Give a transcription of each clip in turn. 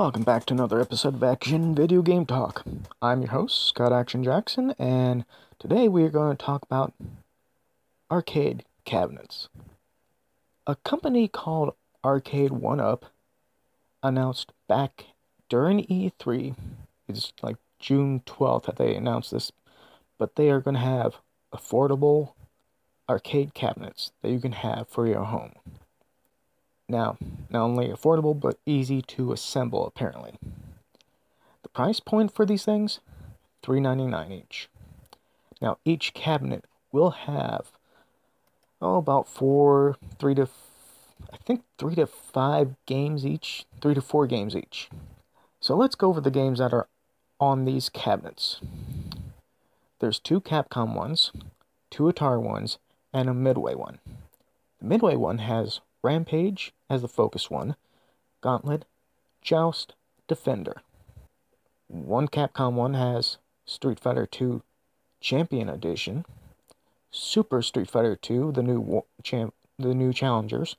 Welcome back to another episode of Action Video Game Talk. I'm your host, Scott Action Jackson, and today we are going to talk about arcade cabinets. A company called Arcade 1UP announced back during E3, it's like June 12th that they announced this, but they are going to have affordable arcade cabinets that you can have for your home. Now, not only affordable, but easy to assemble, apparently. The price point for these things, $3.99 each. Now, each cabinet will have, about 3 to 5 games each, 3 to 4 games each. So let's go over the games that are on these cabinets. There's 2 Capcom ones, 2 Atari ones, and a Midway one. The Midway one has Rampage as the focus one, Gauntlet, Joust, Defender. One Capcom one has Street Fighter II Champion Edition, Super Street Fighter II, the new Challengers,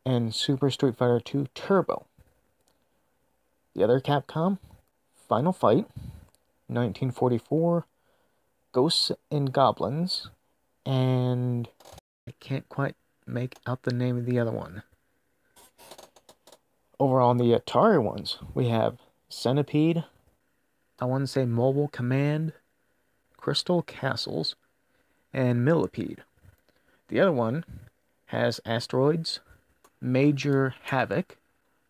and Super Street Fighter II Turbo. The other Capcom, Final Fight, 1944, Ghosts and Goblins, and I can't quite make out the name of the other one. Over on the Atari ones, we have Centipede, I want to say Mobile Command, Crystal Castles, and Millipede. The other one has Asteroids, Major Havoc,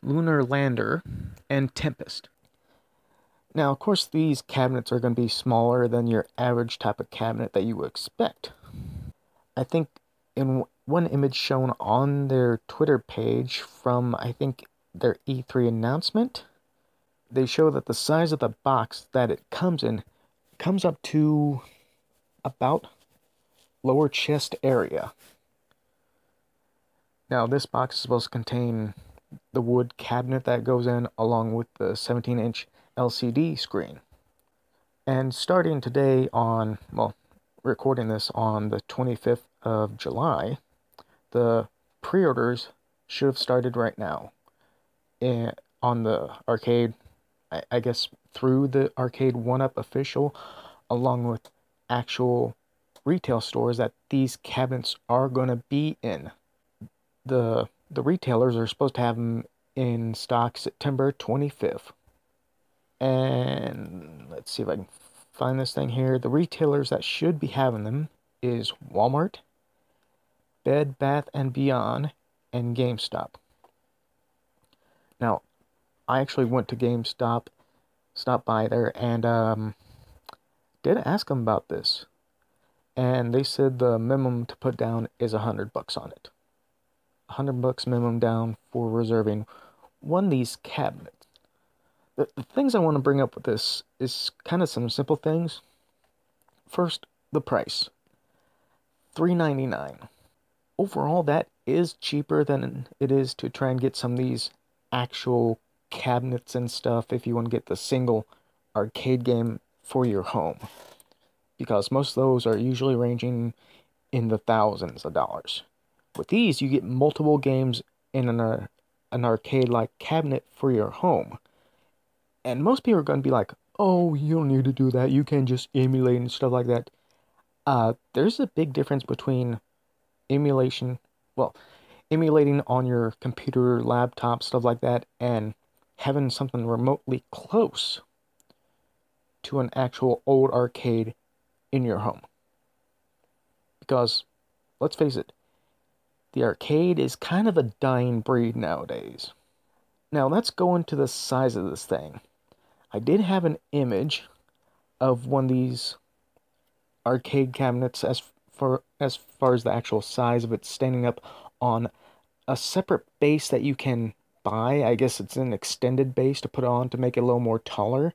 Lunar Lander, and Tempest. Now, of course, these cabinets are going to be smaller than your average type of cabinet that you would expect. I think in one image shown on their Twitter page from, I think, their E3 announcement, they show that the size of the box that it comes in comes up to about lower chest area. Now, this box is supposed to contain the wood cabinet that goes in along with the 17-inch LCD screen. And starting today on, recording this on the 25th of July, the pre-orders should have started right now on the arcade, I guess through the Arcade 1UP official, along with actual retail stores that these cabinets are going to be in. The retailers are supposed to have them in stock September 25th. And let's see if I can find this thing here. The retailers that should be having them is Walmart, Bed Bath & Beyond, and GameStop. Now, I actually went to GameStop, stopped by there, and did ask them about this. And they said the minimum to put down is $100 on it. $100 minimum down for reserving one of these cabinets. The things I want to bring up with this is kind of some simple things. First, the price. $3.99. Overall, that is cheaper than it is to try and get some of these actual cabinets and stuff if you want to get the single arcade game for your home. Because most of those are usually ranging in the thousands of dollars. With these, you get multiple games in an arcade-like cabinet for your home. And most people are going to be like, oh, you don't need to do that, you can just emulate and stuff like that. There's a big difference between emulating on your computer, laptop, stuff like that, and having something remotely close to an actual old arcade in your home. Because, let's face it, the arcade is kind of a dying breed nowadays. Now, let's go into the size of this thing. I did have an image of one of these arcade cabinets as far as the actual size of it standing up on a separate base that you can buy. I guess it's an extended base to put on to make it a little more taller.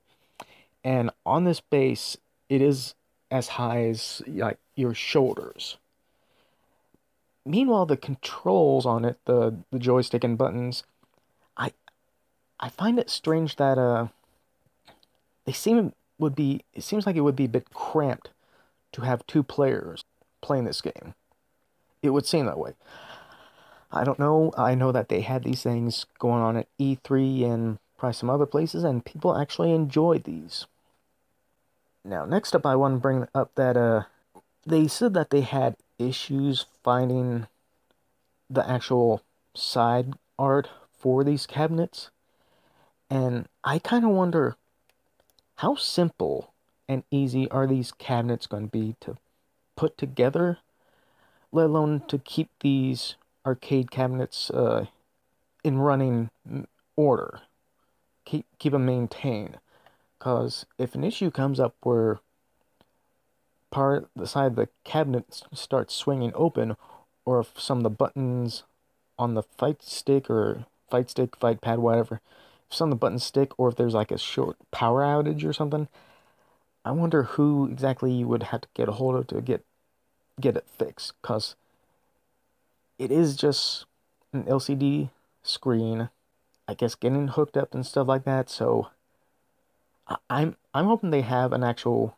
And on this base, it is as high as like your shoulders. Meanwhile, the controls on it, the joystick and buttons, I find it strange that it seems like it would be a bit cramped to have 2 players playing this game. It would seem that way. I don't know. I know that they had these things going on at E3 and probably some other places, and people actually enjoy these. Now, next up, I want to bring up that they said that they had issues finding the actual side art for these cabinets, and I kind of wonder how simple and easy are these cabinets going to be to put together, let alone to keep these arcade cabinets in running order, keep them maintained. Because if an issue comes up where the side of the cabinet starts swinging open, or if some of the buttons on the fight stick, fight pad, whatever, if some of the buttons stick, or if there's like a short power outage or something, I wonder who exactly you would have to get a hold of to get it fixed. Because it is just an LCD screen, I guess, getting hooked up and stuff like that. So I'm hoping they have an actual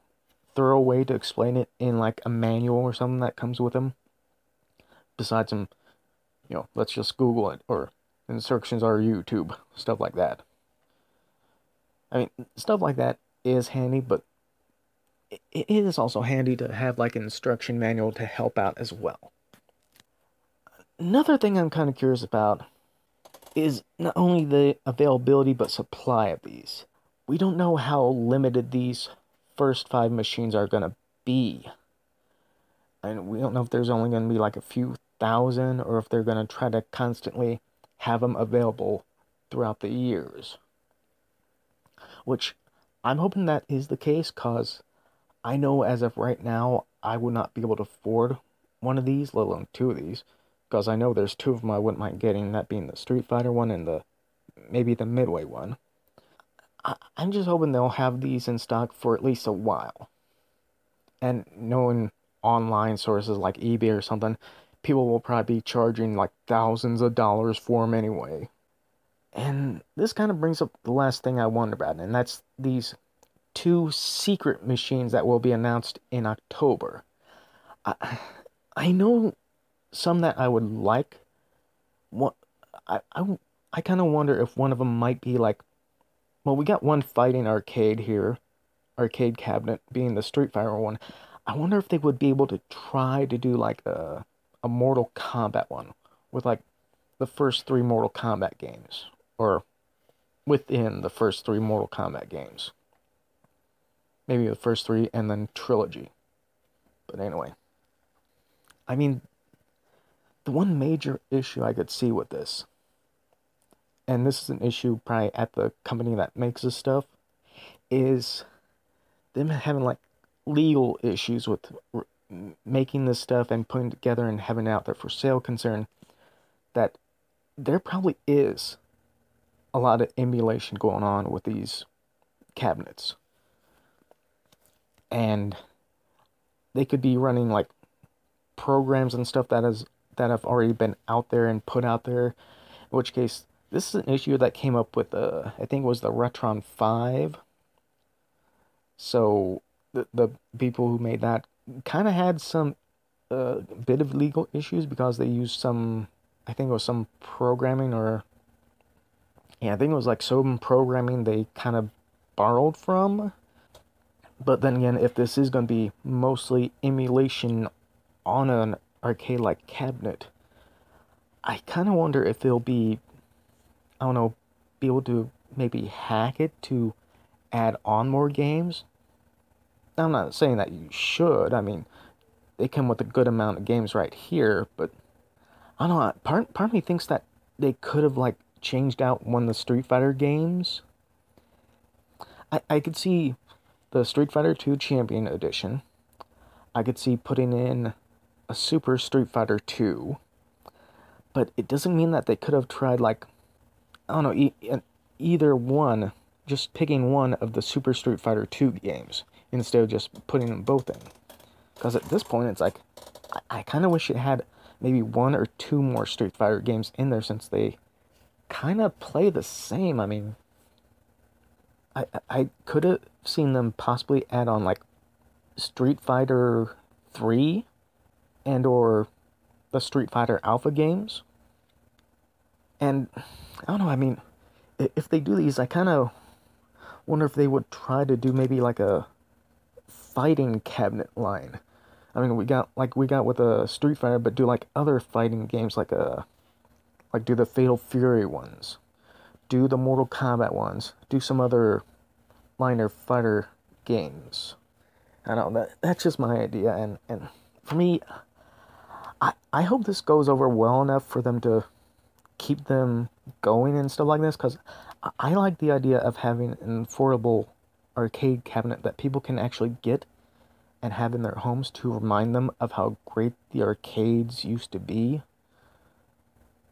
thorough way to explain it in like a manual or something that comes with them. Besides some, let's just Google it, or instructions are YouTube, stuff like that. I mean, stuff like that is handy, but it is also handy to have like an instruction manual to help out as well. Another thing I'm kind of curious about is not only the availability but supply of these. We don't know how limited these first 5 machines are going to be. And we don't know if there's only going to be like a few thousand, or if they're going to try to constantly have them available throughout the years. Which I'm hoping that is the case, because I know as of right now, I would not be able to afford one of these, let alone 2 of these. Because I know there's 2 of them I wouldn't mind getting, that being the Street Fighter one and maybe the Midway one. I'm just hoping they'll have these in stock for at least a while. And knowing online sources like eBay or something, people will probably be charging like thousands of dollars for them anyway. And this kind of brings up the last thing I wonder about, and that's these 2 secret machines that will be announced in October. I know some that I would like. What I kind of wonder if one of them might be like, well, we got one fighting arcade cabinet being the Street Fighter one. I wonder if they would be able to try to do like a Mortal Kombat one with like the first 3 Mortal Kombat games, or within the first 3 Mortal Kombat games. Maybe the first 3 and then trilogy. But anyway, I mean, the one major issue I could see with this, and this is an issue probably at the company that makes this stuff, is them having like legal issues with making this stuff and putting it together and having it out there for sale concern, that there probably is a lot of emulation going on with these cabinets. And they could be running like programs and stuff that have already been out there and put out there. In which case, this is an issue that came up with I think it was the Retron 5. So the people who made that kind of had some bit of legal issues because they used some, I think it was some programming, or yeah, I think it was like some programming they kind of borrowed from. But then again, if this is going to be mostly emulation on an arcade-like cabinet, I kind of wonder if they'll be, I don't know, be able to maybe hack it to add on more games. I'm not saying that you should. I mean, they come with a good amount of games right here, but I don't know. Part of me thinks that they could have like changed out one of the Street Fighter games. I could see the Street Fighter 2 Champion Edition. I could see putting in a Super Street Fighter 2. But it doesn't mean that they could have tried, like, I don't know, either one, just picking one of the Super Street Fighter 2 games instead of just putting them both in. Because at this point, it's like, I kind of wish it had maybe 1 or 2 more Street Fighter games in there, since they kind of play the same. I mean, I could have seen them possibly add on like Street Fighter 3 and or the Street Fighter Alpha games. And I don't know, I mean, if they do these, I kind of wonder if they would try to do maybe like a fighting cabinet line. I mean, we got with a Street Fighter, but do like other fighting games like do the Fatal Fury ones, do the Mortal Kombat ones, do some other minor fighter games. I don't know, that's just my idea, and for me, I hope this goes over well enough for them to keep them going and stuff like this, because I like the idea of having an affordable arcade cabinet that people can actually get and have in their homes to remind them of how great the arcades used to be.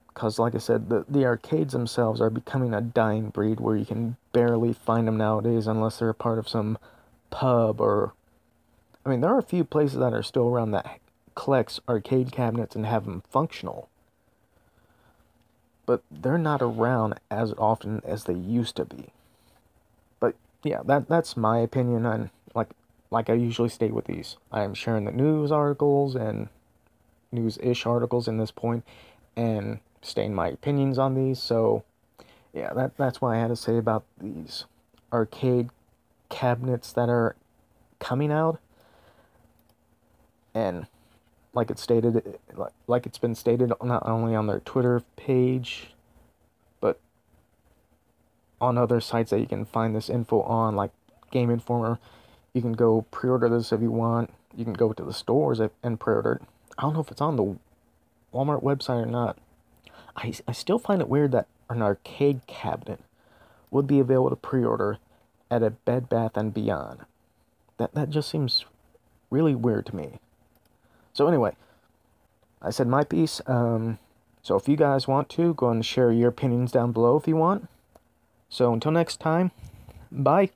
Because, like I said, the arcades themselves are becoming a dying breed where you can barely find them nowadays unless they're a part of some pub or... I mean, there are a few places that are still around that collects arcade cabinets and have them functional. But they're not around as often as they used to be. But yeah, that's my opinion on, like I usually state with these. I am sharing the news articles and news-ish articles in this point and stating my opinions on these. So yeah, that's what I had to say about these arcade cabinets that are coming out. And like it's been stated not only on their Twitter page, but on other sites that you can find this info on, like Game Informer. You can go pre-order this if you want. You can go to the stores and pre-order it. I don't know if it's on the Walmart website or not. I still find it weird that an arcade cabinet would be available to pre-order at a Bed Bath & Beyond. That just seems really weird to me. So anyway, I said my piece. So if you guys want to, go and share your opinions down below if you want. So until next time, bye.